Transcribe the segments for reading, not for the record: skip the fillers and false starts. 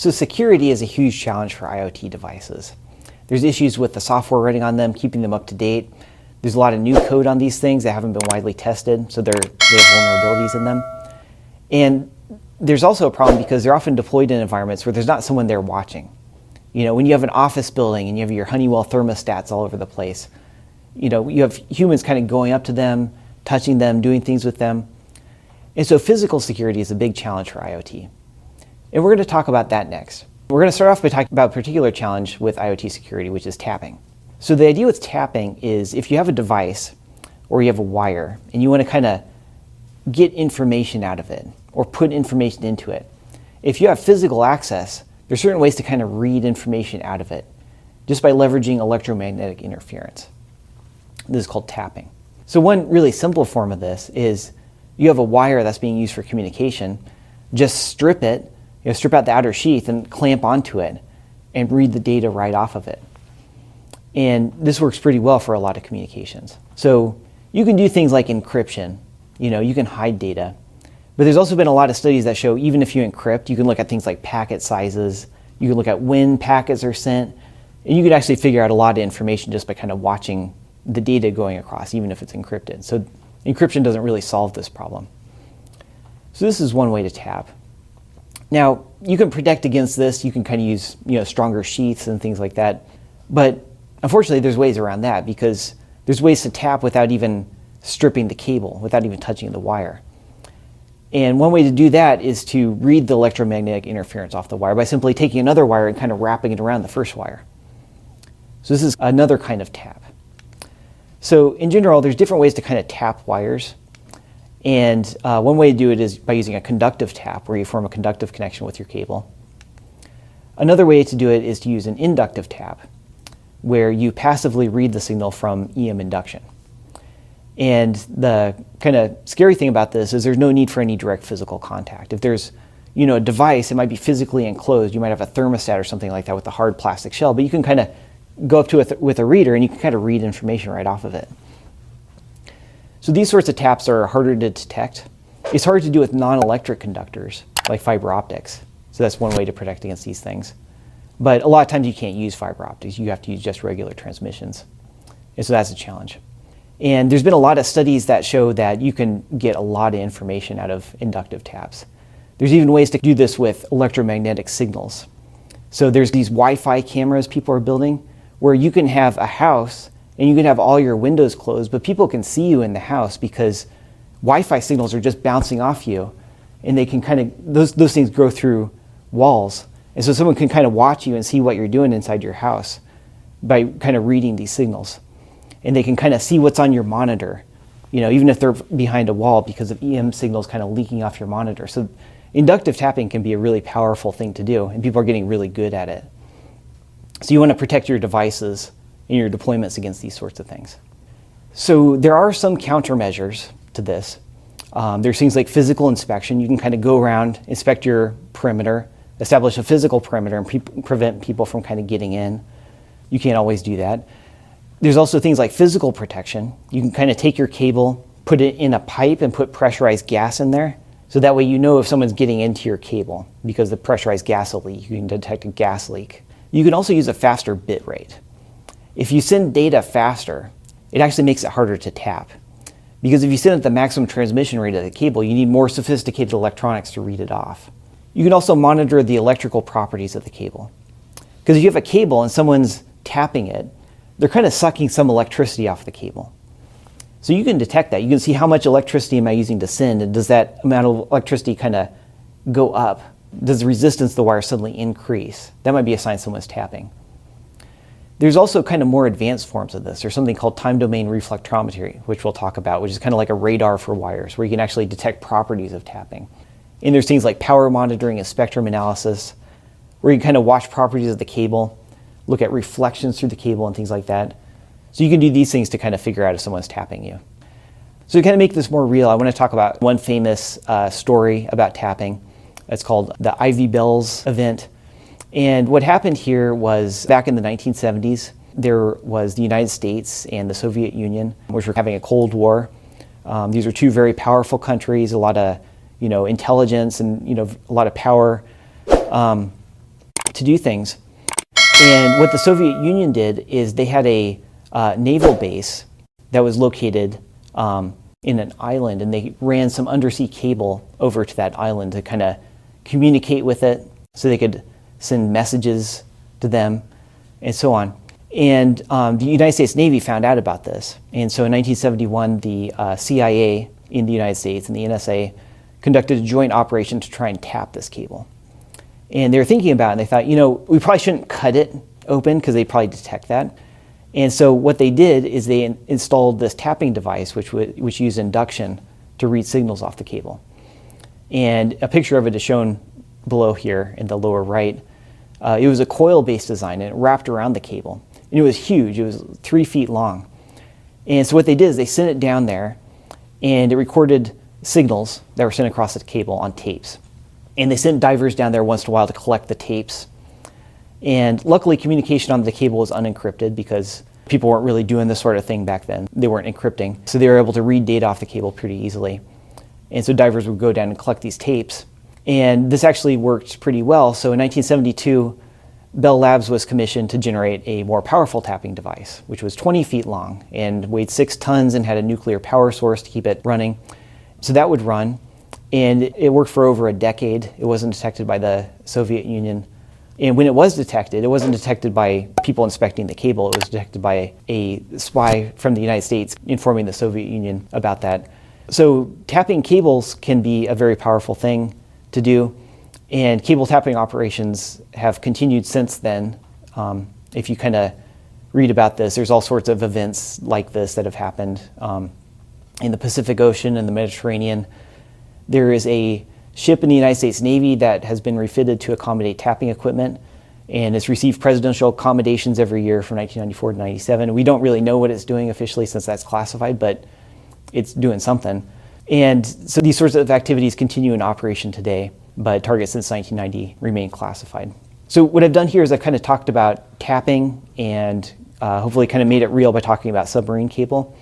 So security is a huge challenge for IoT devices. There's issues with the software running on them, keeping them up to date. There's a lot of new code on these things that haven't been widely tested, so they have vulnerabilities in them. And there's also a problem because they're often deployed in environments where there's not someone there watching. When you have an office building and you have your Honeywell thermostats all over the place, you have humans kind of going up to them, touching them, doing things with them. And so physical security is a big challenge for IoT. And we're going to talk about that next. We're going to start off by talking about a particular challenge with IoT security, which is tapping. So the idea with tapping is if you have a device or you have a wire and you want to kind of get information out of it or put information into it, if you have physical access, there's certain ways to kind of read information out of it just by leveraging electromagnetic interference. This is called tapping. So one really simple form of this is you have a wire that's being used for communication, just strip it, strip out the outer sheath and clamp onto it and read the data right off of it. And this works pretty well for a lot of communications. So you can do things like encryption, you can hide data. But there's also been a lot of studies that show even if you encrypt, you can look at things like packet sizes, you can look at when packets are sent, and you could actually figure out a lot of information just by kind of watching the data going across, even if it's encrypted. So encryption doesn't really solve this problem. So this is one way to tap. Now, you can protect against this. You can kind of use stronger sheaths and things like that. But unfortunately, there's ways around that because there's ways to tap without even stripping the cable, without even touching the wire. And one way to do that is to read the electromagnetic interference off the wire by simply taking another wire and kind of wrapping it around the first wire. So this is another kind of tap. So in general, there's different ways to kind of tap wires. And one way to do it is by using a conductive tap, where you form a conductive connection with your cable. Another way to do it is to use an inductive tap, where you passively read the signal from EM induction. And the kind of scary thing about this is there's no need for any direct physical contact. If there's a device, it might be physically enclosed. You might have a thermostat or something like that with a hard plastic shell, but you can kind of go up to it with a reader and you can kind of read information right off of it. So these sorts of taps are harder to detect. It's hard to do with non-electric conductors like fiber optics. So that's one way to protect against these things. But a lot of times you can't use fiber optics. You have to use just regular transmissions. And so that's a challenge. And there's been a lot of studies that show that you can get a lot of information out of inductive taps. There's even ways to do this with electromagnetic signals. So there's these Wi-Fi cameras people are building where you can have a house and you can have all your windows closed, but people can see you in the house because Wi-Fi signals are just bouncing off you, and they can kind of, those things go through walls. And so someone can kind of watch you and see what you're doing inside your house by kind of reading these signals. And they can kind of see what's on your monitor, even if they're behind a wall because of EM signals kind of leaking off your monitor. So inductive tapping can be a really powerful thing to do, and people are getting really good at it. So you want to protect your devices and your deployments against these sorts of things. So there are some countermeasures to this. There's things like physical inspection. You can kind of go around, inspect your perimeter, establish a physical perimeter, and prevent people from kind of getting in. You can't always do that. There's also things like physical protection. You can kind of take your cable, put it in a pipe, and put pressurized gas in there. So that way you know if someone's getting into your cable because the pressurized gas will leak. You can detect a gas leak. You can also use a faster bit rate. If you send data faster, it actually makes it harder to tap. Because if you send at the maximum transmission rate of the cable, you need more sophisticated electronics to read it off. You can also monitor the electrical properties of the cable. Because if you have a cable and someone's tapping it, they're kind of sucking some electricity off the cable. So you can detect that. You can see how much electricity am I using to send, and does that amount of electricity kind of go up? Does the resistance of the wire suddenly increase? That might be a sign someone's tapping. There's also kind of more advanced forms of this. There's something called time domain reflectometry, which we'll talk about, which is kind of like a radar for wires, where you can actually detect properties of tapping. And there's things like power monitoring and spectrum analysis, where you kind of watch properties of the cable, look at reflections through the cable and things like that. So you can do these things to kind of figure out if someone's tapping you. So to kind of make this more real, I want to talk about one famous story about tapping. It's called the Ivy Bells event. And what happened here was back in the 1970s, there was the United States and the Soviet Union, which were having a Cold War. These are two very powerful countries, a lot of intelligence and a lot of power. to do things. And what the Soviet Union did is they had a naval base that was located in an island, and they ran some undersea cable over to that island to kind of communicate with it so they could send messages to them and so on. And the United States Navy found out about this. And so in 1971, the CIA in the United States and the NSA conducted a joint operation to try and tap this cable. And they were thinking about it, and they thought, we probably shouldn't cut it open because they'd probably detect that. And so what they did is they installed this tapping device, which used induction to read signals off the cable. And a picture of it is shown below here in the lower right. It was a coil-based design, and it wrapped around the cable. And it was huge. It was 3 feet long. And so what they did is they sent it down there, and it recorded signals that were sent across the cable on tapes. And they sent divers down there once in a while to collect the tapes. And luckily, communication on the cable was unencrypted because people weren't really doing this sort of thing back then. They weren't encrypting. So they were able to read data off the cable pretty easily. And so divers would go down and collect these tapes. And this actually worked pretty well. So in 1972, Bell Labs was commissioned to generate a more powerful tapping device, which was 20 feet long and weighed 6 tons and had a nuclear power source to keep it running. So that would run. And it worked for over a decade. It wasn't detected by the Soviet Union. And when it was detected, it wasn't detected by people inspecting the cable. It was detected by a spy from the United States informing the Soviet Union about that. So tapping cables can be a very powerful thing to do. And cable tapping operations have continued since then. If you kind of read about this, there's all sorts of events like this that have happened in the Pacific Ocean and the Mediterranean. There is a ship in the United States Navy that has been refitted to accommodate tapping equipment, and it's received presidential accommodations every year from 1994 to 97. We don't really know what it's doing officially since that's classified, but it's doing something. And so these sorts of activities continue in operation today, but targets since 1990 remain classified. So what I've done here is I've kind of talked about tapping and hopefully kind of made it real by talking about submarine cable.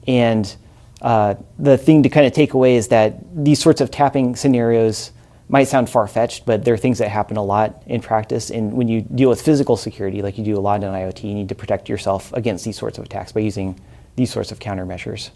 And the thing to kind of take away is that these sorts of tapping scenarios might sound far-fetched, but they're things that happen a lot in practice. And when you deal with physical security, like you do a lot in IoT, you need to protect yourself against these sorts of attacks by using these sorts of countermeasures.